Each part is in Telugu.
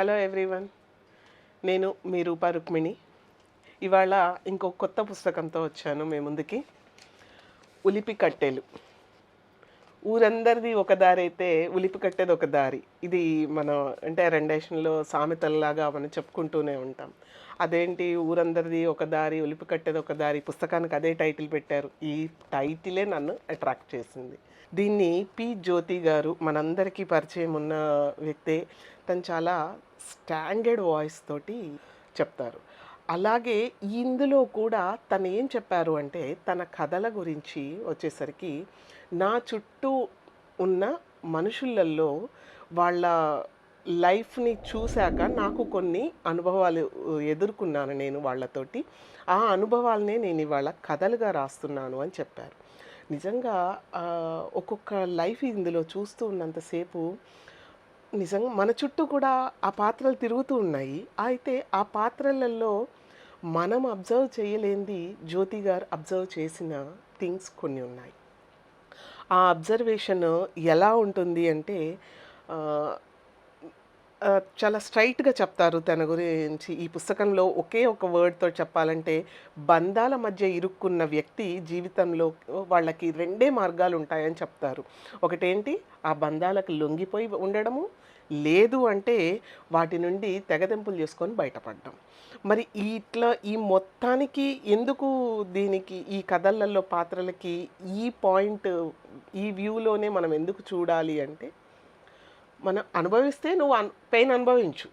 హలో ఎవ్రీవన్, నేను మీ రూపా రుక్మిణి. ఇవాళ ఇంకో కొత్త పుస్తకంతో వచ్చాను మీ ముందుకి. ఉలిపి కట్టెలు. ఊరందరిది ఒక దారి అయితే ఉలిపి కట్టేది ఒక దారి. ఇది మనం అంటే రెండేషన్లో సామెతల్లాగా మనం చెప్పుకుంటూనే ఉంటాం. అదేంటి ఊరందరిది ఒక దారి, ఉలిపి కట్టేది ఒక దారి, పుస్తకానికి అదే టైటిల్ పెట్టారు. ఈ టైటిలే నన్ను అట్రాక్ట్ చేసింది. దీన్ని పి జ్యోతి గారు మనందరికీ పరిచయం ఉన్న వ్యక్తే. తను చాలా స్టాండర్డ్ వాయిస్ తోటి చెప్తారు. అలాగే ఇందులో కూడా తను ఏం చెప్పారు అంటే, తన కథల గురించి వచ్చేసరికి నా చుట్టూ ఉన్న మనుషులలో వాళ్ళ లైఫ్ని చూశాక నాకు కొన్ని అనుభవాలు ఎదుర్కొన్నాను నేను వాళ్ళతోటి. ఆ అనుభవాలనే నేను ఇవాళ కథలుగా రాస్తున్నాను అని చెప్పారు. నిజంగా ఒక్కొక్క లైఫ్ ఇందులో చూస్తూ ఉన్నంతసేపు నిజంగా మన చుట్టూ కూడా ఆ పాత్రలు తిరుగుతూ ఉన్నాయి. అయితే ఆ పాత్రలలో మనం అబ్జర్వ్ చేయలేనిది జ్యోతి గారు అబ్జర్వ్ చేసిన థింగ్స్ కొన్ని ఉన్నాయి. ఆ అబ్జర్వేషన్ ఎలా ఉంటుంది అంటే చాలా స్ట్రైట్గా చెప్తారు తన గురించి. ఈ పుస్తకంలో ఒకే ఒక వర్డ్తో చెప్పాలంటే, బంధాల మధ్య ఇరుక్కున్న వ్యక్తి జీవితంలో వాళ్ళకి రెండే మార్గాలు ఉంటాయని చెప్తారు. ఒకటేంటి, ఆ బంధాలకు లొంగిపోయి ఉండడము, లేదు అంటే వాటి నుండి తెగదెంపులు చేసుకొని బయటపడడం. మరి ఈ మొత్తానికి ఎందుకు దీనికి ఈ కథలలో పాత్రలకి ఈ పాయింట్, ఈ వ్యూలోనే మనం ఎందుకు చూడాలి అంటే, మనం అనుభవిస్తే నువ్వు పెయిన్ అనుభవించు.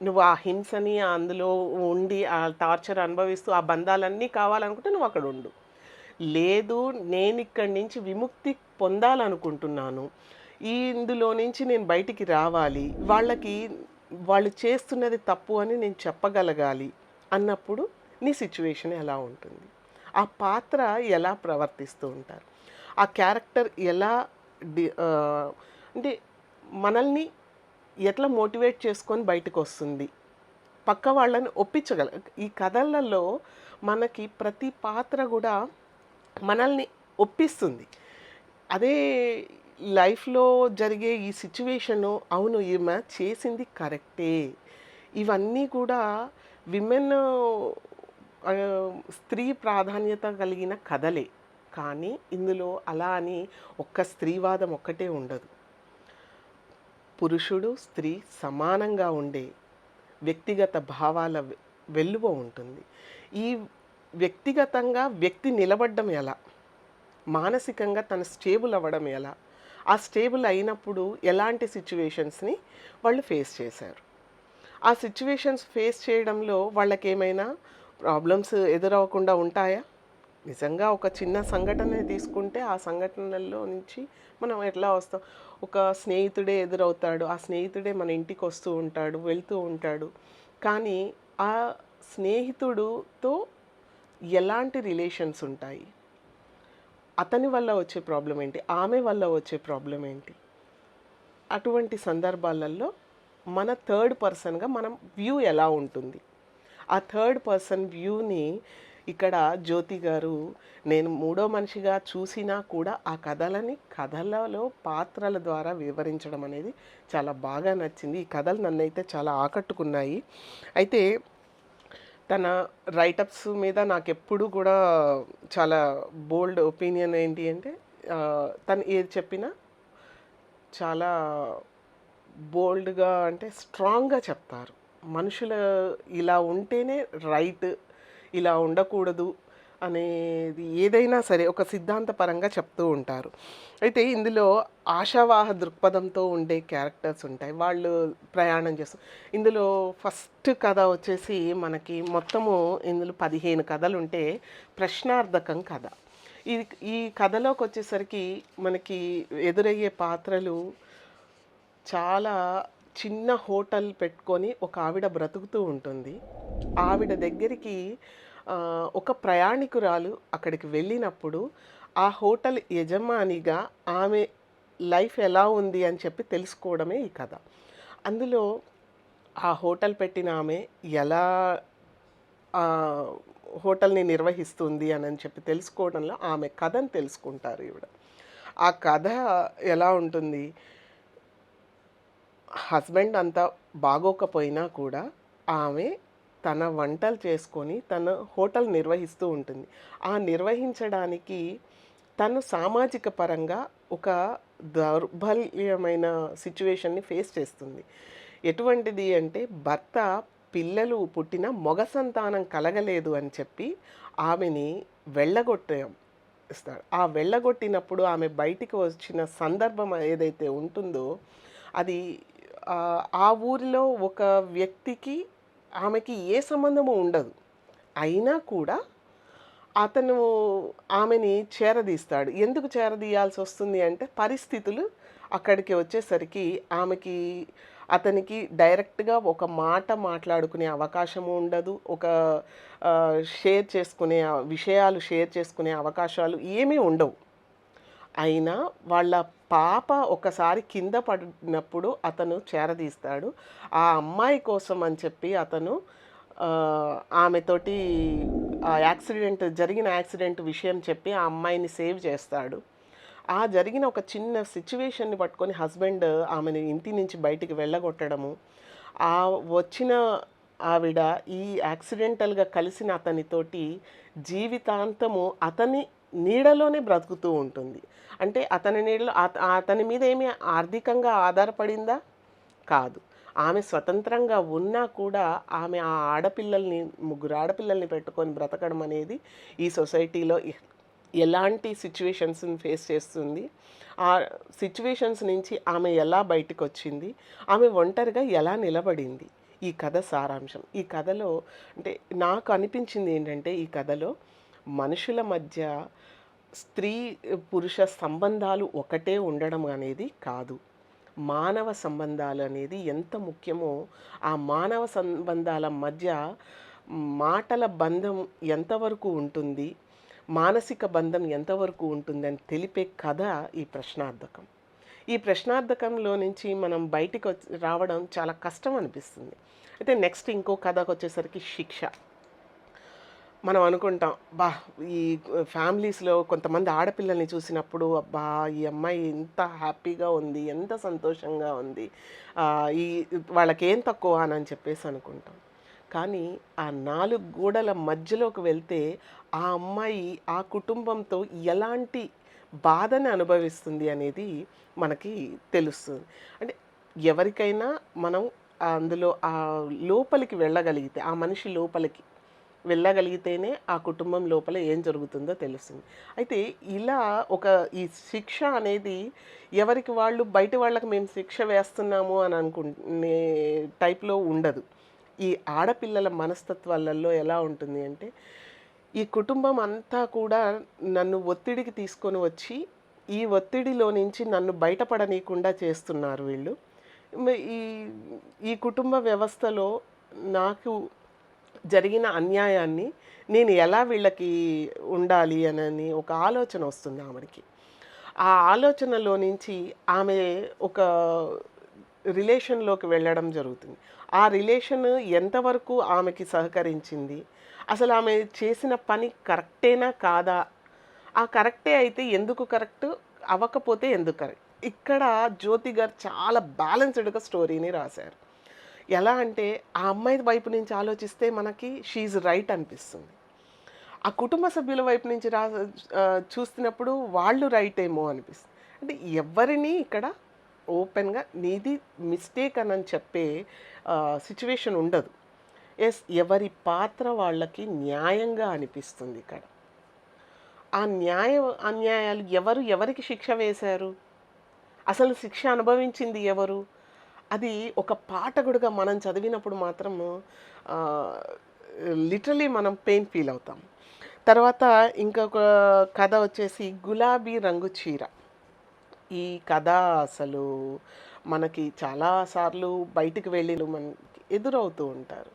నువ్వు ఆ హింసని అందులో ఉండి ఆ టార్చర్ అనుభవిస్తూ ఆ బంధాలన్నీ కావాలనుకుంటే నువ్వు అక్కడ ఉండు. లేదు, నేను ఇక్కడి నుంచి విముక్తి పొందాలనుకుంటున్నాను, ఇందులో నుంచి నేను బయటికి రావాలి, వాళ్ళు చేస్తున్నది తప్పు అని నేను చెప్పగలగాలి అన్నప్పుడు నీ సిచ్యువేషన్ ఎలా ఉంటుంది, ఆ పాత్ర ఎలా ప్రవర్తిస్తూ ఉంటారు, ఆ క్యారెక్టర్ ఎలా అంటే మనల్ని ఎట్లా మోటివేట్ చేసుకొని బయటకు వస్తుంది, పక్క వాళ్ళని ఒప్పించగల. ఈ కథలలో మనకి ప్రతి పాత్ర కూడా మనల్ని ఒప్పిస్తుంది. అదే లైఫ్లో జరిగే ఈ సిచ్యువేషను, అవును ఈమె చేసింది కరెక్టే, ఇవన్నీ కూడా విమెన్ స్త్రీ ప్రాధాన్యత కలిగిన కథలే. కానీ ఇందులో అలా అని ఒక్క స్త్రీవాదం ఒక్కటే ఉండదు. పురుషుడు స్త్రీ సమానంగా ఉండే వ్యక్తిగత భావాల వెల్లువ ఉంటుంది. ఈ వ్యక్తిగతంగా వ్యక్తి నిలబడడం ఎలా, మానసికంగా తను స్టేబుల్ అవ్వడం ఎలా, ఆ స్టేబుల్ అయినప్పుడు ఎలాంటి సిచ్యువేషన్స్ని వాళ్ళు ఫేస్ చేశారు, ఆ సిచ్యువేషన్స్ ఫేస్ చేయడంలో వాళ్ళకి ఏమైనా ప్రాబ్లమ్స్ ఎదురవ్వకుండా ఉంటాయా. నిజంగా ఒక చిన్న సంఘటన తీసుకుంటే ఆ సంఘటనల్లో నుంచి మనం ఎట్లా వస్తాం. ఒక స్నేహితుడే ఎదురవుతాడు, ఆ స్నేహితుడే మన ఇంటికి వస్తూ ఉంటాడు, వెళ్తూ ఉంటాడు. కానీ ఆ స్నేహితుడుతో ఎలాంటి రిలేషన్స్ ఉంటాయి, అతని వల్ల వచ్చే ప్రాబ్లం ఏంటి, ఆమె వల్ల వచ్చే ప్రాబ్లం ఏంటి, అటువంటి సందర్భాలలో మన థర్డ్ పర్సన్గా మనం వ్యూ ఎలా ఉంటుంది, ఆ థర్డ్ పర్సన్ వ్యూని ఇక్కడ జ్యోతి గారు నేను మూడో మనిషిగా చూసినా కూడా ఆ కథలలో పాత్రల ద్వారా వివరించడం అనేది చాలా బాగా నచ్చింది. ఈ కథలు నన్నైతే చాలా ఆకట్టుకున్నాయి. అయితే తన రైటప్స్ మీద నాకు ఎప్పుడు కూడా చాలా బోల్డ్ ఒపీనియన్ ఏంటి అంటే, తను ఏది చెప్పినా చాలా బోల్డ్గా అంటే స్ట్రాంగ్గా చెప్తారు. మనుషులు ఇలా ఉంటేనే రైట్, ఇలా ఉండకూడదు అనేది ఏదైనా సరే ఒక సిద్ధాంతపరంగా చెప్తూ ఉంటారు. అయితే ఇందులో ఆశావాహ దృక్పథంతో ఉండే క్యారెక్టర్స్ ఉంటాయి, వాళ్ళు ప్రయాణం చేస్తారు. ఇందులో ఫస్ట్ కథ వచ్చేసి మనకి మొత్తము ఇందులో 15 కథలు ఉంటే ప్రశ్నార్థకం కథ. ఈ కథలోకి వచ్చేసరికి మనకి ఎదురయ్యే పాత్రలు చాలా చిన్న హోటల్ పెట్టుకొని ఒక ఆవిడ బ్రతుకుతూ ఉంటుంది. ఆవిడ దగ్గరికి ఒక ప్రయాణికురాలు అక్కడికి వెళ్ళినప్పుడు ఆ హోటల్ యజమానిగా ఆమె లైఫ్ ఎలా ఉంది అని చెప్పి తెలుసుకోవడమే ఈ కథ. అందులో ఆ హోటల్ పెట్టిన ఆమె ఎలా హోటల్ని నిర్వహిస్తుంది అని చెప్పి తెలుసుకోవడంలో ఆమె కథను తెలుసుకుంటారు ఈవిడ. ఆ కథ ఎలా ఉంటుంది, హస్బెండ్ అంతా బాగోకపోయినా కూడా ఆమె తన వంటలు చేసుకొని తన హోటల్ నిర్వహిస్తూ ఉంటుంది. ఆ నిర్వహించడానికి తను సామాజిక పరంగా ఒక దౌర్బల్యమైన సిట్యుయేషన్‌ని ఫేస్ చేస్తుంది. ఎటువంటిది అంటే భర్త పిల్లలు పుట్టిన మగ సంతానం కలగలేదు అని చెప్పి ఆమెని ఇస్తాడు. ఆ వెళ్ళగొట్టినప్పుడు ఆమె బయటికి వచ్చిన సందర్భం ఏదైతే ఉంటుందో అది ఆ ఊరిలో ఒక వ్యక్తికి ఆమెకి ఏ సంబంధము ఉండదు. అయినా కూడా అతను ఆమెని చేరదీస్తాడు. ఎందుకు చేరదీయాల్సొస్తుంది అంటే పరిస్థితులు అక్కడికి వచ్చేసరికి ఆమెకి అతనికి డైరెక్ట్‌గా ఒక మాట మాట్లాడుకునే అవకాశము ఉండదు. ఒక షేర్ చేసుకునే విషయాలు షేర్ చేసుకునే అవకాశాలు ఏమీ ఉండవు. అయినా వాళ్ళ పాప ఒకసారి కింద పడినప్పుడు అతను చేరదీస్తాడు. ఆ అమ్మాయి కోసం అని చెప్పి అతను ఆమెతోటి జరిగిన యాక్సిడెంట్ విషయం చెప్పి ఆ అమ్మాయిని సేవ్ చేస్తాడు. ఆ జరిగిన ఒక చిన్న సిట్యుయేషన్‌ని పట్టుకొని హస్బెండ్ ఆమెని ఇంటి నుంచి బయటికి వెళ్ళగొట్టడము, ఆ వచ్చిన ఆవిడ ఈ యాక్సిడెంటల్‌గా కలిసిన అతనితోటి జీవితాంతము అతని నీడలోనే బ్రతుకుతూ ఉంటుంది. అంటే అతని నీడలో అతని మీద ఏమి ఆర్థికంగా ఆధారపడిందా? కాదు. ఆమె స్వతంత్రంగా ఉన్నా కూడా ఆమె ఆ ఆడపిల్లల్ని, ముగ్గురు ఆడపిల్లల్ని పెట్టుకొని బ్రతకడం అనేది ఈ సొసైటీలో ఎలాంటి సిట్యుయేషన్స్‌ని ఫేస్ చేస్తుంది. ఆ సిట్యుయేషన్స్ నుంచి ఆమె ఎలా బయటికొచ్చింది, ఆమె ఒంటరిగా ఎలా నిలబడింది. ఈ కథ సారాంశం. ఈ కథలో అంటే నాకు అనిపించింది ఏంటంటే ఈ కథలో మనుషుల మధ్య స్త్రీ, పురుష సంబంధాలు ఒకటే ఉండడం అనేది కాదు. మానవ సంబంధాలు అనేది ఎంత ముఖ్యమో, ఆ మానవ సంబంధాల మధ్య మాటల బంధం ఎంతవరకు ఉంటుంది, మానసిక బంధం ఎంతవరకు ఉంటుందని తెలిపే కథ ఈ ప్రశ్నార్థకం. ఈ ప్రశ్నార్థకంలో నుంచి మనం బయటికి రావడం చాలా కష్టం అనిపిస్తుంది. అయితే నెక్స్ట్ ఇంకో కథకొచ్చేసరికి శిక్ష. మనం అనుకుంటాం, ఈ ఫ్యామిలీస్‌లో కొంతమంది ఆడపిల్లల్ని చూసినప్పుడు, అబ్బా! ఈ అమ్మాయి ఎంత హ్యాపీగా ఉంది, ఎంత సంతోషంగా ఉంది. ఈ వాళ్ళకేం తక్కువ అని చెప్పేసి అనుకుంటాం. కానీ ఆ 4 గోడల మధ్యలోకి వెళ్తే ఆ అమ్మాయి ఆ కుటుంబంతో ఎలాంటి బాధని అనుభవిస్తుంది అనేది మనకి తెలుస్తుంది. అంటే ఎవరికైనా మనం అందులో లోపలికి వెళ్ళగలిగితే, ఆ మనిషి లోపలికి వెళ్ళగలిగితేనే ఆ కుటుంబం లోపల ఏం జరుగుతుందో తెలుస్తుంది. అయితే ఇలా ఒక ఈ శిక్ష అనేది ఎవరికి వాళ్ళు బయట వాళ్ళకి మేము శిక్ష వేస్తున్నాము అని అనుకునే టైప్‌లో ఉండదు. ఈ ఆడపిల్లల మనస్తత్వాలలో ఎలా ఉంటుంది అంటే, ఈ కుటుంబం అంతా కూడా నన్ను ఒత్తిడికి తీసుకొని వచ్చి, ఈ ఒత్తిడిలో నుంచి నన్ను బయటపడనీయకుండా చేస్తున్నారు వీళ్ళు. ఈ ఈ కుటుంబ వ్యవస్థలో నాకు జరిగిన అన్యాయాన్ని నేను ఎలా వీళ్ళకి ఉండాలి అనని ఒక ఆలోచన వస్తుంది ఆమెకి. ఆ ఆలోచనలో నుంచి ఆమె ఒక రిలేషన్‌లోకి వెళ్ళడం జరుగుతుంది. ఆ రిలేషన్ ఎంతవరకు ఆమెకి సహకరించింది? అసలు ఆమె చేసిన పని కరెక్టేనా? కాదా? ఆ కరెక్టే అయితే ఎందుకు కరెక్ట్? అవ్వకపోతే ఎందుకు కరెక్ట్? ఇక్కడ జ్యోతి గారు చాలా బ్యాలెన్స్‌డ్‌గా స్టోరీని రాశారు. ఎలా అంటే ఆ అమ్మాయి వైపు నుంచి ఆలోచిస్తే మనకి షీ ఈజ్ రైట్ అనిపిస్తుంది. ఆ కుటుంబ సభ్యుల వైపు నుంచి చూస్తున్నప్పుడు వాళ్ళు రైట్ ఏమో అనిపిస్తుంది. అంటే ఎవరిని ఇక్కడ ఓపెన్‌గా నీది మిస్టేక్ అని చెప్పే సిట్యుయేషన్ ఉండదు. ఎవరి పాత్ర వాళ్ళకి న్యాయంగా అనిపిస్తుంది ఇక్కడ. ఆ అన్యాయాలు ఎవరికి శిక్ష వేశారు? అసలు శిక్ష అనుభవించింది ఎవరు? అది ఒక పాఠకుడిగా మనం చదివినప్పుడు మాత్రము లిటరల్లీ మనం పెయిన్ ఫీల్ అవుతాం. తర్వాత ఇంకొక కథ వచ్చేసి 'గులాబీ రంగు చీర'. ఈ కథ అసలు మనకి చాలా సార్లు బయటికి వెళ్ళి మనకి ఎదురవుతూ ఉంటారు.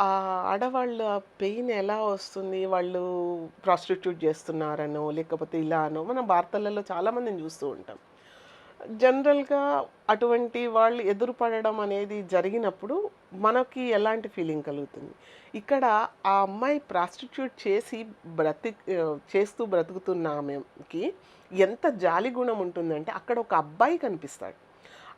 ఆ ఆడవాళ్ళ పెయిన్ ఎలా వస్తుంది? వాళ్ళు ప్రాస్టిట్యూట్ చేస్తున్నారనో, లేకపోతే ఇలా అనో మనం వార్తలలో చాలామందిని చూస్తూ ఉంటాం. జనరల్‌గా అటువంటి వాళ్ళు ఎదురుపడడం అనేది జరిగినప్పుడు మనకి ఎలాంటి ఫీలింగ్ కలుగుతుంది? ఇక్కడ ఆ అమ్మాయి ప్రాస్టిట్యూట్ చేస్తూ బ్రతుకుతున్న ఆమెకి ఎంత జాలి గుణం ఉంటుందంటే అక్కడ ఒక అబ్బాయి కనిపిస్తాడు.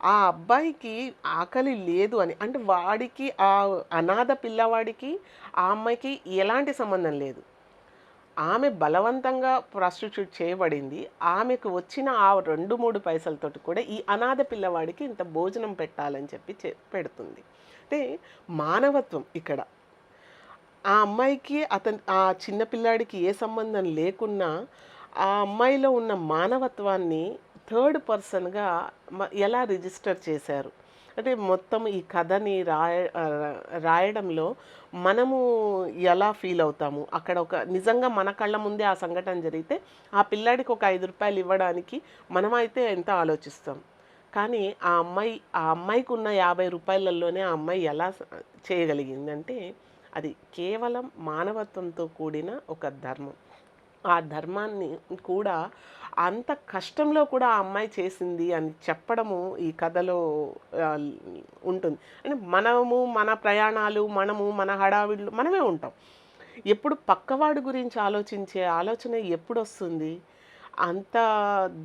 ఆ అబ్బాయికి ఆకలి లేదు అని. అంటే వాడికి ఆ అనాథ పిల్లవాడికి, ఆ అమ్మాయికి ఎలాంటి సంబంధం లేదు. ఆమె బలవంతంగా ప్రాస్టిట్యూట్ చేయబడింది. ఆమెకు వచ్చిన ఆ 2, 3 పైసలతోటి కూడా ఈ అనాథ పిల్లవాడికి ఇంత భోజనం పెట్టాలని చెప్పి పెడుతుంది. అంటే మానవత్వం ఇక్కడ. ఆ అమ్మాయికి ఆ చిన్న పిల్లాడికి ఏ సంబంధం లేకున్నా, ఆ అమ్మాయిలో ఉన్న మానవత్వాన్ని థర్డ్ పర్సన్‌గా ఎలా రిజిస్టర్ చేశారు. అంటే మొత్తం ఈ కథని రాయడంలో మనము ఎలా ఫీల్ అవుతాము. అక్కడ నిజంగా మన కళ్ళ ముందే ఆ సంఘటన జరిగితే, ఆ పిల్లాడికి ఒక రూ. 5 ఇవ్వడానికి మనమైతే ఎంత ఆలోచిస్తాం. కానీ ఆ అమ్మాయికున్న రూ. 50లోనే ఆ అమ్మాయి ఎలా చేయగలిగిందంటే, అది కేవలం మానవత్వంతో కూడిన ఒక ధర్మం. ఆ ధర్మాన్ని కూడా అంత కష్టంలో కూడా ఆ అమ్మాయి చేసింది అని చెప్పడము ఈ కథలో ఆహ్, ఉంటుంది. అంటే మన ప్రయాణాలు, మన హడావిడిలో మనమే ఉంటాం. ఎప్పుడు పక్కవాడి గురించి ఆలోచించే ఆలోచన ఎప్పుడొస్తుంది? అంత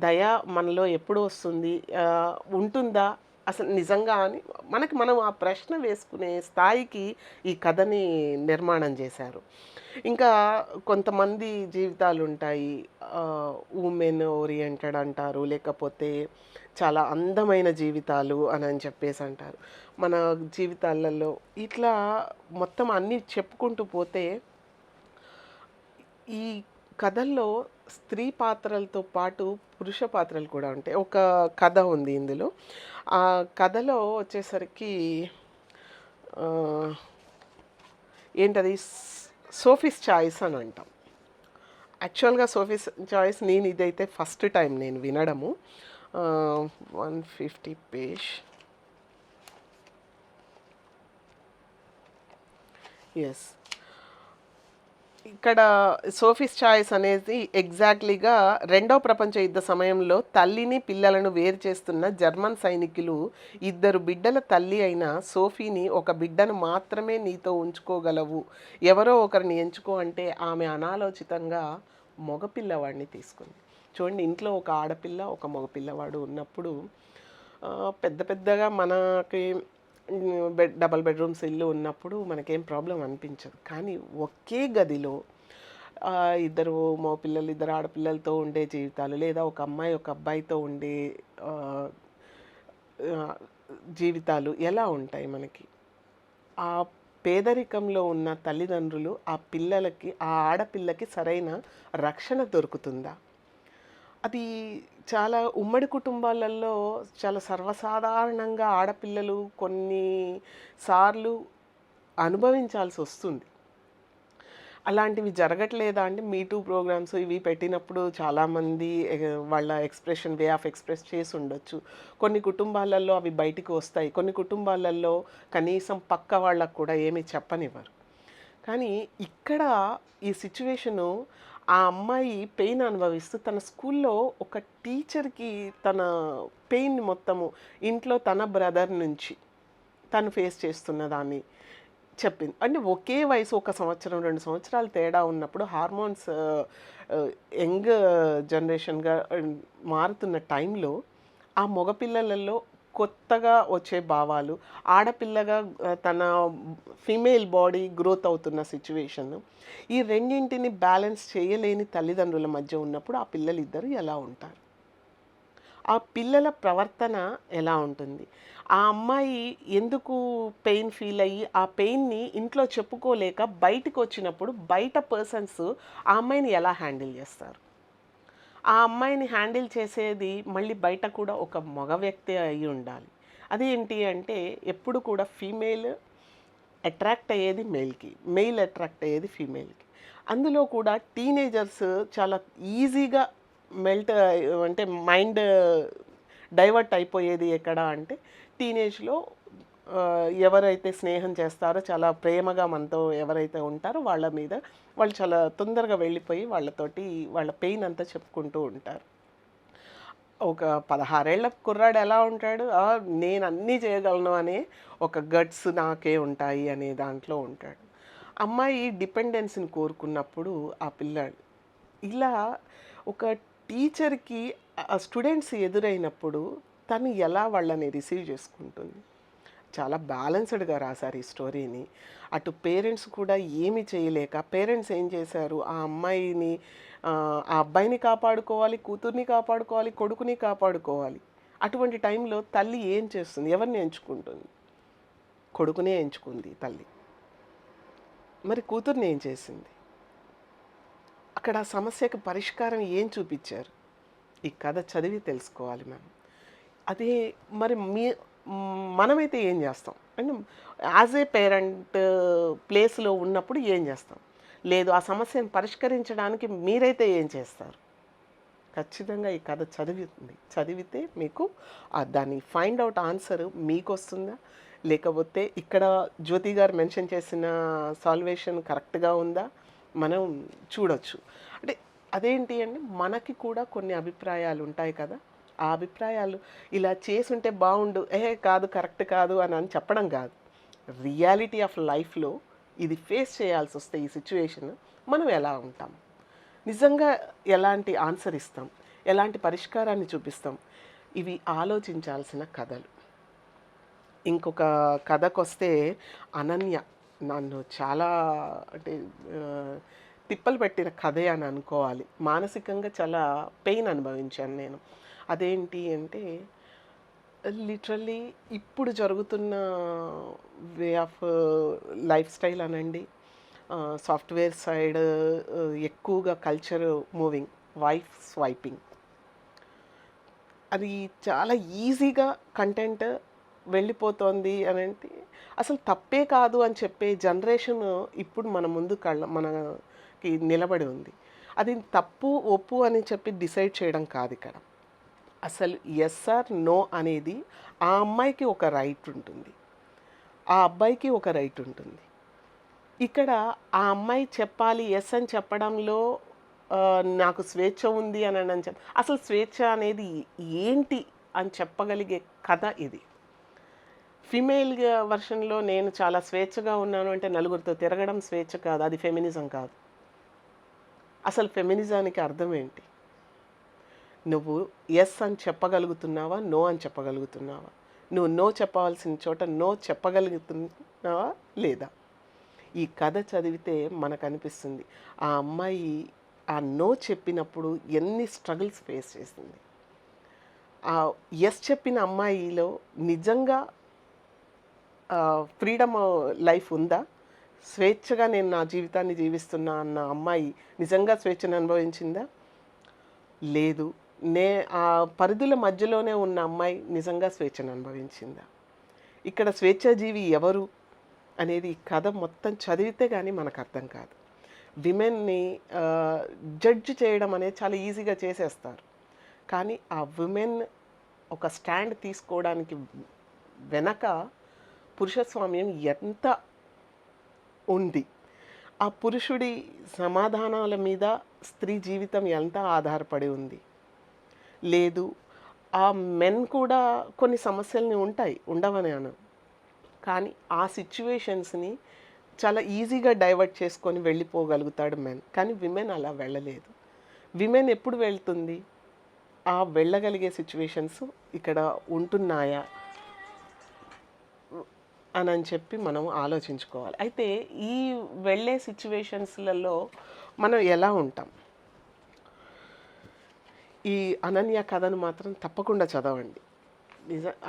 దయ మనలో ఎప్పుడు వస్తుంది? ఉంటుందా? అసలు నిజంగా అని మనం ఆ ప్రశ్న వేసుకునే స్థాయికి ఈ కథని నిర్మాణం చేశారు. ఇంకా కొంతమంది జీవితాలుంటాయి. వుమెన్ ఓరియెంటెడ్ అంటారు. లేకపోతే చాలా అందమైన జీవితాలు అని చెప్పేసి అంటారు. మన జీవితాలలో ఇట్లా మొత్తం అన్నీ చెప్పుకుంటూ పోతే ఈ కథల్లో స్త్రీ పాత్రలతో పాటు పురుష పాత్రలు కూడా ఉంటాయి. ఒక కథ ఉంది ఇందులో. ఆ కథలో వచ్చేసరికి ఆహ్, ఏంటది 'సోఫీస్ చాయిస్' అని అంటాం. యాక్చువల్‌గా 'సోఫీస్ చాయిస్' ఇదైతే ఫస్ట్ టైం నేను వినడము. 150 పేజ్. యెస్. ఇక్కడ 'సోఫీస్ చాయిస్' అనేది ఎగ్జాక్ట్‌లీగా రెండవ ప్రపంచ యుద్ధ సమయంలో తల్లిని, పిల్లలను వేరు చేస్తున్న జర్మన్ సైనికులు ఇద్దరు బిడ్డల తల్లి అయిన సోఫీని, ఒక బిడ్డను మాత్రమే నీతో ఉంచుకోగలవు, ఎవరో ఒకరిని ఎంచుకో అంటే ఆమె అనాలోచితంగా మగపిల్లవాడిని తీసుకుంది. చూడండి, ఇంట్లో ఒక ఆడపిల్ల, ఒక మగపిల్లవాడు ఉన్నప్పుడు పెద్ద పెద్దగా మనకి డబల్ బెడ్రూమ్స్ ఇల్లు ఉన్నప్పుడు మనకేం ప్రాబ్లం అనిపించదు. కానీ ఒకే గదిలో ఇద్దరు మగపిల్లలు, ఇద్దరు ఆడపిల్లలతో ఉండే జీవితాలు, లేదా ఒక అమ్మాయి, ఒక అబ్బాయితో ఉండే ఆహ్, ఆహ్, జీవితాలు ఎలా ఉంటాయి మనకి? ఆ పేదరికంలో ఉన్న తల్లిదండ్రులు ఆ ఆడపిల్లకి సరైన రక్షణ దొరుకుతుందా? అది చాలా ఉమ్మడి కుటుంబాలలో చాలా సర్వసాధారణంగా ఆడపిల్లలు కొన్ని సార్లు అనుభవించాల్సొస్తుంది. అలాంటివి జరగట్లేదా అంటే మీ టూ ప్రోగ్రామ్స్ ఇవి పెట్టినప్పుడు చాలామంది వాళ్ళ వే ఆఫ్ ఎక్స్‌ప్రెస్ చేసుండొచ్చు. కొన్ని కుటుంబాలలో అవి బయటికి వస్తాయి. కొన్ని కుటుంబాలలో కనీసం పక్క వాళ్ళకి కూడా ఏమి చెప్పనివ్వరు. కానీ ఇక్కడ ఈ సిట్యుయేషను, ఆ అమ్మాయి పెయిన్ అనుభవిస్తూ తన స్కూల్లో ఒక టీచర్‌కి తన పెయిన్ మొత్తము ఇంట్లో తన బ్రదర్ నుంచి తను ఫేస్ చేస్తున్న దాన్ని చెప్పింది. అంటే ఒకే వయసు, ఒక సంవత్సరం, 2 సంవత్సరాలు తేడా ఉన్నప్పుడు హార్మోన్స్ యంగ్ జనరేషన్‌గా మారుతున్న టైంలో ఆ మగపిల్లలలో కొత్తగా వచ్చే భావాలు, ఆడపిల్లగా తన ఫీమేల్ బాడీ గ్రోత్ అవుతున్న సిట్యుయేషన్, ఈ రెండింటిని బ్యాలెన్స్ చేయలేని తల్లిదండ్రుల మధ్య ఉన్నప్పుడు ఆ పిల్లలిద్దరూ ఎలా ఉంటారు? ఆ పిల్లల ప్రవర్తన ఎలా ఉంటుంది? ఆ అమ్మాయి ఎందుకు పెయిన్ ఫీల్ అయ్యి, ఆ పెయిన్‌ని ఇంట్లో చెప్పుకోలేక బయటికొచ్చినప్పుడు బయట పర్సన్స్ ఆ అమ్మాయిని ఎలా హ్యాండిల్ చేస్తారు? ఆ అమ్మాయిని హ్యాండిల్ చేసేది మళ్ళీ బయట కూడా ఒక మగ వ్యక్తి అయ్యి ఉండాలి. అదేంటి అంటే ఎప్పుడు కూడా ఫీమేల్ అట్రాక్ట్ అయ్యేది మేల్‌కి, మెయిల్ అట్రాక్ట్ అయ్యేది ఫీమేల్‌కి. అందులో కూడా టీనేజర్స్ చాలా ఈజీగా మెల్ట్ అంటే మైండ్ డైవర్ట్ అయిపోయేది ఎక్కడ అంటే టీనేజ్‌లో ఎవరైతే స్నేహం చేస్తారో, చాలా ప్రేమగా మనతో ఎవరైతే ఉంటారో వాళ్ళ మీద వాళ్ళు చాలా తొందరగా వెళ్ళిపోయి వాళ్ళతోటి వాళ్ళ పెయిన్ అంతా చెప్పుకుంటూ ఉంటారు. ఒక 16 ఏళ్ల కుర్రాడు ఎలా ఉంటాడు? నేను అన్నీ చేయగలను అనే ఒక గట్స్ నాకే ఉంటాయి అనే దాంట్లో ఉంటాడు. అమ్మాయి డిపెండెన్స్‌ని కోరుకున్నప్పుడు ఆ పిల్లాడు ఇలా ఒక టీచర్‌కి స్టూడెంట్స్ ఎదురైనప్పుడు తను ఎలా వాళ్ళని రిసీవ్ చేసుకుంటుంది. చాలా బ్యాలెన్స్డ్‌గా రాశారు ఈ స్టోరీని. అటు పేరెంట్స్ కూడా ఏమి చేయలేక, పేరెంట్స్ ఏం చేశారు, ఆ అబ్బాయిని కాపాడుకోవాలి, కూతుర్ని కాపాడుకోవాలి, కొడుకుని కాపాడుకోవాలి. అటువంటి టైంలో తల్లి ఏం చేస్తుంది? ఎవరిని ఎంచుకుంటుంది? కొడుకునే ఎంచుకుంది తల్లి. మరి కూతుర్ని ఏం చేసింది? అక్కడ ఆ సమస్యకు పరిష్కారం ఏం చూపిచ్చారు? ఈ కథ చదివి తెలుసుకోవాలి మనం. అదే మరి మనమైతే ఏం చేస్తాం? అంటే యాజ్ ఏ పేరెంట్ ప్లేస్‌లో ఉన్నప్పుడు ఏం చేస్తాం? లేదు ఆ సమస్యను పరిష్కరించడానికి మీరైతే ఏం చేస్తారు? ఖచ్చితంగా ఈ కథ చదివితే మీకు దాని ఫైండ్ ఔట్ ఆన్సర్ మీకొస్తుందా? లేకపోతే ఇక్కడ జ్యోతి గారు మెన్షన్ చేసిన సాల్వేషన్ కరెక్ట్‌గా ఉందా? మనం చూడొచ్చు. అంటే అదేంటి అండి, మనకి కూడా కొన్ని అభిప్రాయాలు ఉంటాయి కదా! ఆ అభిప్రాయాలు ఇలా చేసుంటే బావుండు, కాదు కరెక్ట్ కాదు అని చెప్పడం కాదు. రియాలిటీ ఆఫ్ లైఫ్‌లో ఇది ఫేస్ చేయాల్సొస్తే ఈ సిట్యుయేషన్ మనం ఎలా ఉంటాం? నిజంగా ఎలాంటి ఆన్సర్ ఇస్తాం? ఎలాంటి పరిష్కారాన్ని చూపిస్తాం? ఇవి ఆలోచించాల్సిన కథలు. ఇంకొక కథకొస్తే 'అనన్య' నన్ను చాలా అంటే తిప్పలు పెట్టిన కథే అని అనుకోవాలి. మానసికంగా చాలా పెయిన్ అనుభవించాను నేను. అదేంటి అంటే లిటరల్లీ ఇప్పుడు జరుగుతున్న వే ఆఫ్ లైఫ్ స్టైల్ అనండి, సాఫ్ట్‌వేర్ సైడ్ ఎక్కువగా కల్చర్ మూవింగ్, వైఫ్ స్వైపింగ్. అది చాలా ఈజీగా కంటెంట్ వెళ్ళిపోతోంది అనంటే అసలు తప్పే కాదు అని చెప్పే జనరేషన్ ఇప్పుడు మన ముందు మనకి నిలబడి ఉంది. అది తప్పు, ఒప్పు అని చెప్పి డిసైడ్ చేయడం కాదు ఇక్కడ. అసలు యెస్ ఆర్ నో అనేది ఆ అమ్మాయికి ఒక రైట్ ఉంటుంది. ఆ అబ్బాయికి ఒక రైట్ ఉంటుంది. ఇక్కడ ఆ అమ్మాయి చెప్పాలి యెస్ అని చెప్పడంలో నాకు స్వేచ్ఛ ఉంది అని అసలు స్వేచ్ఛ అనేది ఏంటి అని చెప్పగలిగే కథ ఇది. ఫీమేల్ వర్షన్‌లో నేను చాలా స్వేచ్ఛగా ఉన్నాను అంటే నలుగురితో తిరగడం స్వేచ్ఛ కాదు. అది ఫెమినిజం కాదు. అసలు ఫెమినిజానికి అర్థం ఏంటి? నువ్వు యెస్ అని చెప్పగలుగుతున్నావా? నో అని చెప్పగలుగుతున్నావా? నువ్వు నో చెప్పవలసిన చోట నో చెప్పగలుగుతున్నావా లేదా? ఈ కథ చదివితే మనకనిపిస్తుంది ఆ అమ్మాయి ఆ నో చెప్పినప్పుడు ఎన్ని స్ట్రగుల్స్ ఫేస్ చేసింది. ఆ యెస్ చెప్పిన అమ్మాయిలో నిజంగా ఫ్రీడమ్ లైఫ్ ఉందా? స్వేచ్ఛగా నేను నా జీవితాన్ని జీవిస్తున్నా అన్న అమ్మాయి నిజంగా స్వేచ్ఛను అనుభవించిందా? లేదు. ఆ పరిధుల మధ్యలోనే ఉన్న అమ్మాయి నిజంగా స్వేచ్ఛను అనుభవించిందా? ఇక్కడ స్వేచ్ఛాజీవి ఎవరు అనేది ఈ కథ మొత్తం చదివితే కానీ మనకు అర్థం కాదు. విమెన్ని జడ్జ్ చేయడం అనేది చాలా ఈజీగా చేసేస్తారు. కానీ ఆ విమెన్ ఒక స్టాండ్ తీసుకోవడానికి వెనక పురుషస్వామ్యం ఎంత ఉంది, ఆ పురుషుడి సమాధానాల మీద స్త్రీ జీవితం ఎంత ఆధారపడి ఉంది. లేదు, ఆ మెన్ కూడా కొన్ని సమస్యలని ఉండవని అను, కానీ ఆ సిచ్యువేషన్స్ని చాలా ఈజీగా డైవర్ట్ చేసుకొని వెళ్ళిపోగలుగుతాడు మెన్. కానీ విమెన్ అలా వెళ్ళలేదు. విమెన్ ఎప్పుడు వెళ్తుంది? ఆ వెళ్ళగలిగే సిచ్యువేషన్స్ ఇక్కడ ఉంటున్నాయా అని చెప్పి మనం ఆలోచించుకోవాలి. అయితే ఈ వెళ్ళే సిచ్యువేషన్స్లలో మనం ఎలా ఉంటాం? ఈ అనన్య కథను మాత్రం తప్పకుండా చదవండి.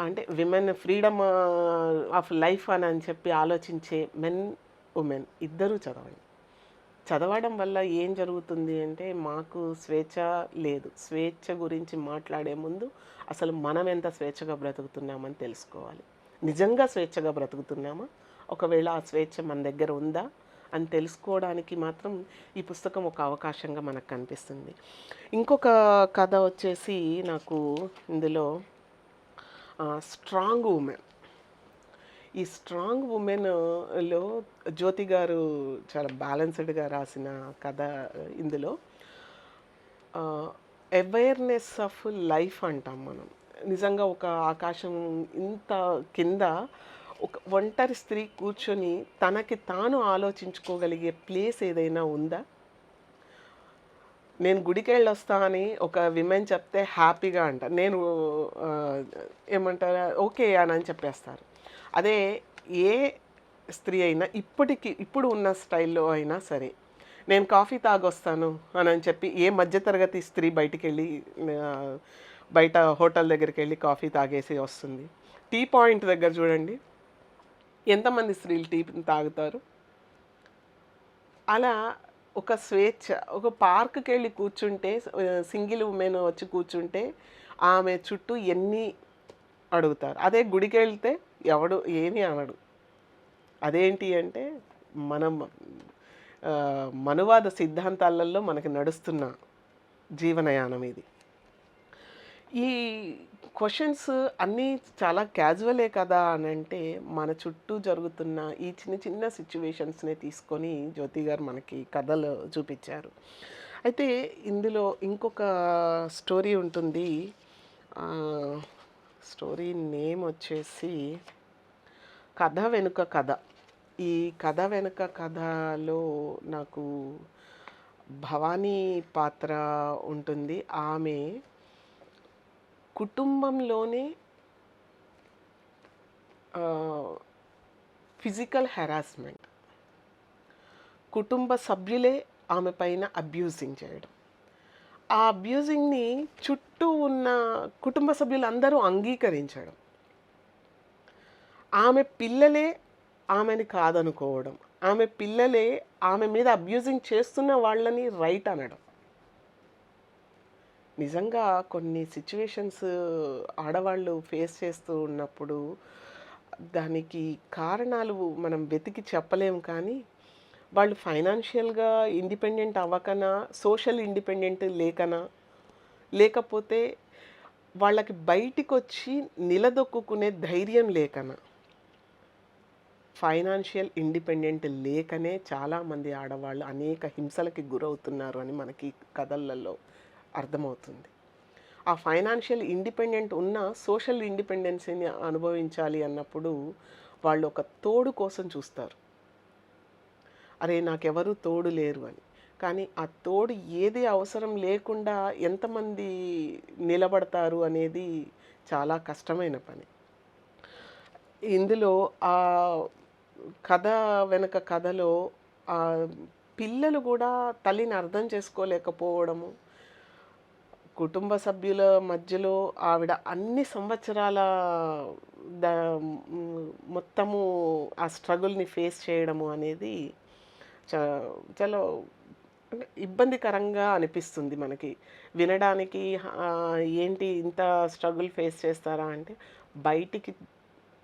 అంటే విమెన్ ఫ్రీడమ్ ఆఫ్ లైఫ్ అని చెప్పి ఆలోచించే మెన్, ఉమెన్ ఇద్దరూ చదవండి. చదవడం వల్ల ఏం జరుగుతుంది అంటే మాకు స్వేచ్ఛ లేదు. స్వేచ్ఛ గురించి మాట్లాడే ముందు అసలు మనం ఎంత స్వేచ్ఛగా బ్రతుకుతున్నామని తెలుసుకోవాలి. నిజంగా స్వేచ్ఛగా బ్రతుకుతున్నామా? ఒకవేళ ఆ స్వేచ్ఛ మన దగ్గర ఉందా అని తెలుసుకోవడానికి మాత్రం ఈ పుస్తకం ఒక అవకాశంగా మనకు కనిపిస్తుంది. ఇంకొక కథ వచ్చేసి నాకు ఇందులో స్ట్రాంగ్ ఉమెన్. ఈ స్ట్రాంగ్ ఉమెన్లో జ్యోతి గారు చాలా బ్యాలెన్స్డ్గా రాసిన కథ. ఇందులో అవేర్నెస్ ఆఫ్ లైఫ్ అంటాం మనం. నిజంగా ఒక ఆకాశం ఇంత కింద ఒక ఒంటరి స్త్రీ కూర్చొని తనకి తాను ఆలోచించుకోగలిగే ప్లేస్ ఏదైనా ఉందా? నేను గుడికెళ్ళొస్తా అని ఒక విమెన్ చెప్తే హ్యాపీగా అంటారు. నేను ఆహ్, ఏమంటారు ఓకే అని చెప్పేస్తారు. అదే ఏ స్త్రీ అయినా ఇప్పుడు ఉన్న స్టైల్‌లో అయినా సరే, నేను కాఫీ తాగొస్తాను అని చెప్పి ఏ మధ్య తరగతి స్త్రీ బయటికెళ్ళి ఆహ్, బయట హోటల్ దగ్గరికెళ్ళి కాఫీ తాగేసి వస్తుంది. టీ పాయింట్ దగ్గర చూడండి. ఎంతమంది స్త్రీలు టీ తాగుతారు? అలా ఒక స్వేచ్ఛ. ఒక పార్క్‌కెళ్ళి కూర్చుంటే సింగిల్ ఉమెన్ వచ్చి కూర్చుంటే, ఆమె చుట్టూ ఎన్ని అడుగుతారు. అదే గుడికెళ్తే ఎవడు ఏమీ అనడు. అదేంటి అంటే, మనం మనువాద సిద్ధాంతాలలో మనకి నడుస్తున్న జీవనయానం ఇది. ఈ క్వెషన్స్ అన్నీ చాలా క్యాజువలే కదా అనంటే, మన చుట్టూ జరుగుతున్న ఈ చిన్న చిన్న సిట్యుయేషన్స్‌నే తీసుకొని జ్యోతి గారు మనకి కథలు చూపిచ్చారు. అయితే ఇందులో ఇంకొక స్టోరీ ఉంటుంది. ఆహ్, స్టోరీ నేమ్ వచ్చేసి 'కథ వెనుక కథ'. ఈ 'కథ వెనుక కథలో' నాకు భవానీ పాత్ర ఉంటుంది. ఆమె కుటుంబంలోనే ఫిజికల్ హెరాస్మెంట్. కుటుంబ సభ్యులే ఆమె పైన అబ్యూజింగ్ చేయడం. ఆ అబ్యూజింగ్‌ని చుట్టూ ఉన్న కుటుంబ సభ్యులందరూ అంగీకరించడం. ఆమె పిల్లలే ఆమెని కాదనుకోవడం. ఆమె పిల్లలే ఆమె మీద అబ్యూజింగ్ చేస్తున్న వాళ్ళని రైట్ అనడం. నిజంగా కొన్ని సిట్యుయేషన్స్ ఆడవాళ్ళు ఫేస్ చేస్తూ ఉన్నప్పుడు దానికి కారణాలు మనం వెతికి చెప్పలేము, కానీ వాళ్ళు ఫైనాన్షియల్‌గా ఇండిపెండెంట్ అవ్వకనా, సోషల్ ఇండిపెండెంట్ లేకనా, లేకపోతే వాళ్ళకి బయటికొచ్చి నిలదొక్కుకునే ధైర్యం లేకనా, ఫైనాన్షియల్ ఇండిపెండెంట్ లేకనే చాలామంది ఆడవాళ్ళు అనేక హింసలకి గురవుతున్నారు అని మనకి కథలలో అర్థమవుతుంది. ఆ ఫైనాన్షియల్ ఇండిపెండెంట్ ఉన్న సోషల్ ఇండిపెండెన్సీని అనుభవించాలి అన్నప్పుడు వాళ్ళు ఒక తోడు కోసం చూస్తారు. అరే నాకెవరు తోడు లేరు అని. కానీ ఆ తోడు ఏది అవసరం లేకుండా ఎంతమంది నిలబడతారు అనేది చాలా కష్టమైన పని. ఇందులో ఆ కథ వెనక కథలో పిల్లలు కూడా తల్లిని అర్థం చేసుకోలేకపోవడము, కుటుంబ సభ్యుల మధ్యలో ఆవిడ అన్ని సంవత్సరాల ద మొత్తము ఆ స్ట్రగుల్ని ఫేస్ చేయడము అనేది చా చాలా అంటే ఇబ్బందికరంగా అనిపిస్తుంది మనకి వినడానికి. ఏంటి ఇంత స్ట్రగుల్ ఫేస్ చేస్తారా అంటే, బయటికి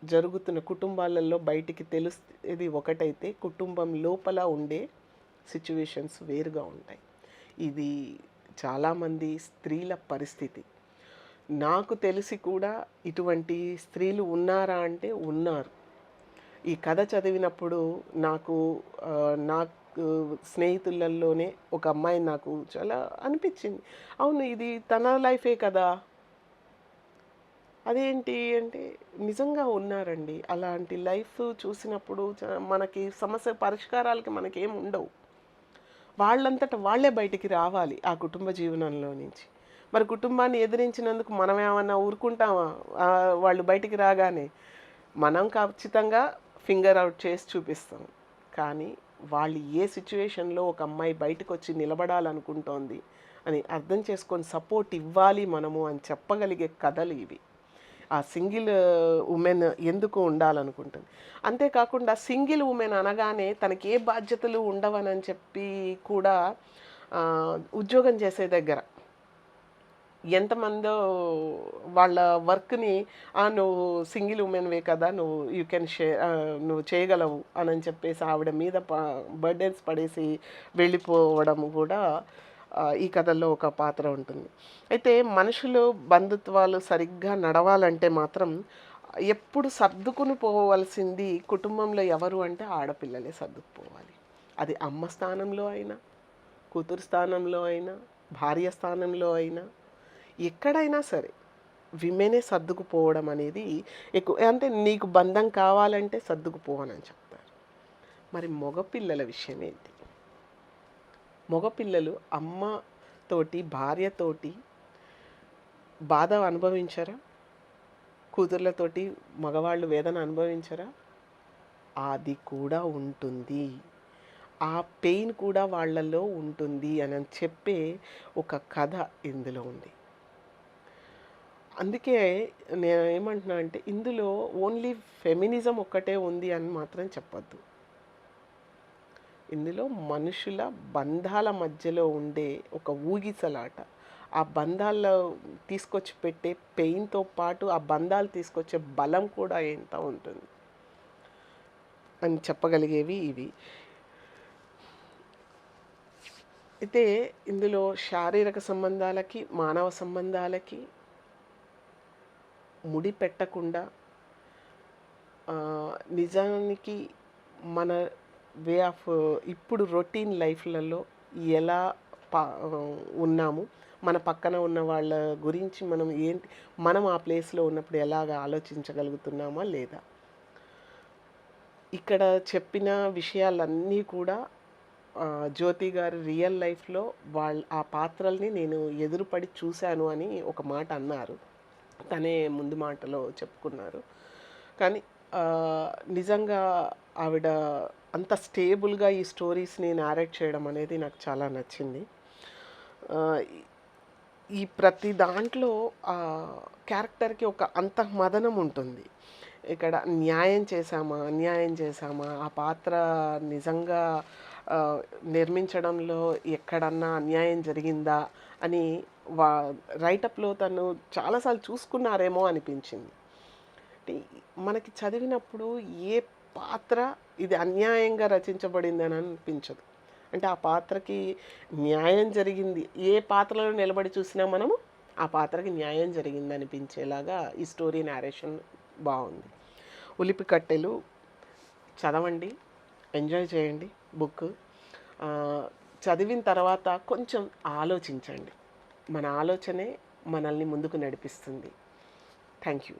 జరుగుతున్న కుటుంబాలలో బయటికి తెలుస్తేది ఒకటైతే కుటుంబం లోపల ఉండే సిచ్యువేషన్స్ వేరుగా ఉంటాయి. ఇది చాలామంది స్త్రీల పరిస్థితి. నాకు తెలిసి కూడా ఇటువంటి స్త్రీలు ఉన్నారా అంటే ఉన్నారు. ఈ కథ చదివినప్పుడు నాకు స్నేహితులలోనే ఒక అమ్మాయి నాకు చాలా అనిపించింది. అవును ఇది తన లైఫే కదా! అదేంటి అంటే నిజంగా ఉన్నారండి. అలాంటి లైఫ్ చూసినప్పుడు మనకి సమస్య పరిష్కారాలకి మనకేమి ఉండవు. వాళ్ళంతట వాళ్ళే బయటికి రావాలి ఆ కుటుంబ జీవనంలో నుంచి. మరి కుటుంబాన్ని ఎదిరించినందుకు మనమేమన్నా ఊరుకుంటామా? వాళ్ళు బయటికి రాగానే. మనం ఖచ్చితంగా ఫింగర్ ఔట్ చేసి చూపిస్తాం. కానీ వాళ్ళు ఏ సిట్యుయేషన్‌లో ఒక అమ్మాయి బయటకొచ్చి నిలబడాలనుకుంటోంది అని అర్థం చేసుకొని సపోర్ట్ ఇవ్వాలి మనము అని చెప్పగలిగే కథలు ఇవి. ఆ సింగిల్ ఉమెన్ ఎందుకు ఉండాలనుకుంటుంది. అంతేకాకుండా సింగిల్ ఉమెన్ అనగానే తనకి ఏ బాధ్యతలు ఉండవనని చెప్పి కూడా ఉద్యోగం చేసే దగ్గర ఎంతమందో వాళ్ళ వర్క్‌ని నువ్వు సింగిల్ ఉమెన్‌వే కదా! నువ్వు యూ కెన్ నువ్వు చేయగలవు అని చెప్పేసి ఆవిడ మీద బర్డెన్స్ పడేసి వెళ్ళిపోవడం కూడా ఈ కథల్లో ఒక పాత్ర ఉంటుంది. అయితే మనుషులు బంధుత్వాలు సరిగ్గా నడవాలంటే మాత్రం ఎప్పుడు సర్దుకుని పోవలసింది కుటుంబంలో ఎవరు అంటే ఆడపిల్లలే సర్దుకుపోవాలి. అది అమ్మ స్థానంలో అయినా, కూతురు స్థానంలో అయినా, భార్య స్థానంలో అయినా, ఎక్కడైనా సరే విమెనే సర్దుకుపోవడం అనేది ఎక్కువ. అంటే నీకు బంధం కావాలంటే సర్దుకుపో అని చెప్తారు. మరి మగపిల్లల విషయం ఏంటి? మగపిల్లలు అమ్మ తోటి, భార్యతోటి బాధ అనుభవించారా? కూతుర్లతోటి మగవాళ్ళు వేదన అనుభవించరా? అది కూడా ఉంటుంది. ఆ పెయిన్ కూడా వాళ్ళలో ఉంటుంది అని చెప్పే ఒక కథ ఇందులో ఉంది. అందుకే నేను ఏమంటున్నా అంటే ఇందులో ఓన్లీ ఫెమినిజం ఒక్కటే ఉంది అని మాత్రం చెప్పొద్దు. ఇందులో మనుషుల బంధాల మధ్యలో ఉండే ఒక ఊగిసలాట. ఆ బంధాల్లో తీసుకొచ్చి పెట్టే పెయిన్‌తో పాటు ఆ బంధాలు తీసుకొచ్చే బలం కూడా ఎంత ఉంటుంది అని చెప్పగలిగేవి ఇవి. అయితే ఇందులో శారీరక సంబంధాలకి, మానవ సంబంధాలకి ముడి పెట్టకుండా నిజానికి మన వే ఆఫ్ ఇప్పుడు రొటీన్ లైఫ్‌లలో ఎలా ప ఉన్నాము, మన పక్కన ఉన్న వాళ్ళ గురించి మనం ఆ ప్లేస్‌లో ఉన్నప్పుడు ఎలాగ ఆలోచించగలుగుతున్నామా లేదా? ఇక్కడ చెప్పిన విషయాలన్నీ కూడా జ్యోతి గారు రియల్ లైఫ్‌లో ఆ పాత్రల్ని నేను ఎదురుపడి చూశాను అని ఒక మాట అన్నారు. తనే ముందు మాటలో చెప్పుకున్నారు. కానీ నిజంగా ఆవిడ అంత స్టేబుల్‌గా ఈ స్టోరీస్‌ని నారేట్ చేయడం అనేది నాకు చాలా నచ్చింది. ఈ ప్రతి దాంట్లో క్యారెక్టర్‌కి ఒక అంతఃమథనం ఉంటుంది. ఇక్కడ న్యాయం చేశామా? అన్యాయం చేశామా? ఆ పాత్ర నిజంగా నిర్మించడంలో ఎక్కడన్నా అన్యాయం జరిగిందా? అని వా రైటప్‌లో తను చాలా సార్లు చూసుకున్నారేమో అనిపించింది. అంటే మనకి చదివినప్పుడు ఏ పాత్ర ఇది అన్యాయంగా రచించబడిందని అనిపించదు. అంటే ఆ పాత్రకి న్యాయం జరిగింది. ఏ పాత్రలో నిలబడి చూసినా మనము ఆ పాత్రకి న్యాయం జరిగిందనిపించేలాగా ఈ స్టోరీ నేరేషన్ బాగుంది. ఉలిపి కట్టెలు చదవండి, ఎంజాయ్ చేయండి బుక్. చదివిన తర్వాత కొంచెం ఆలోచించండి. మన ఆలోచనే మనల్ని ముందుకు నడిపిస్తుంది. Thank you.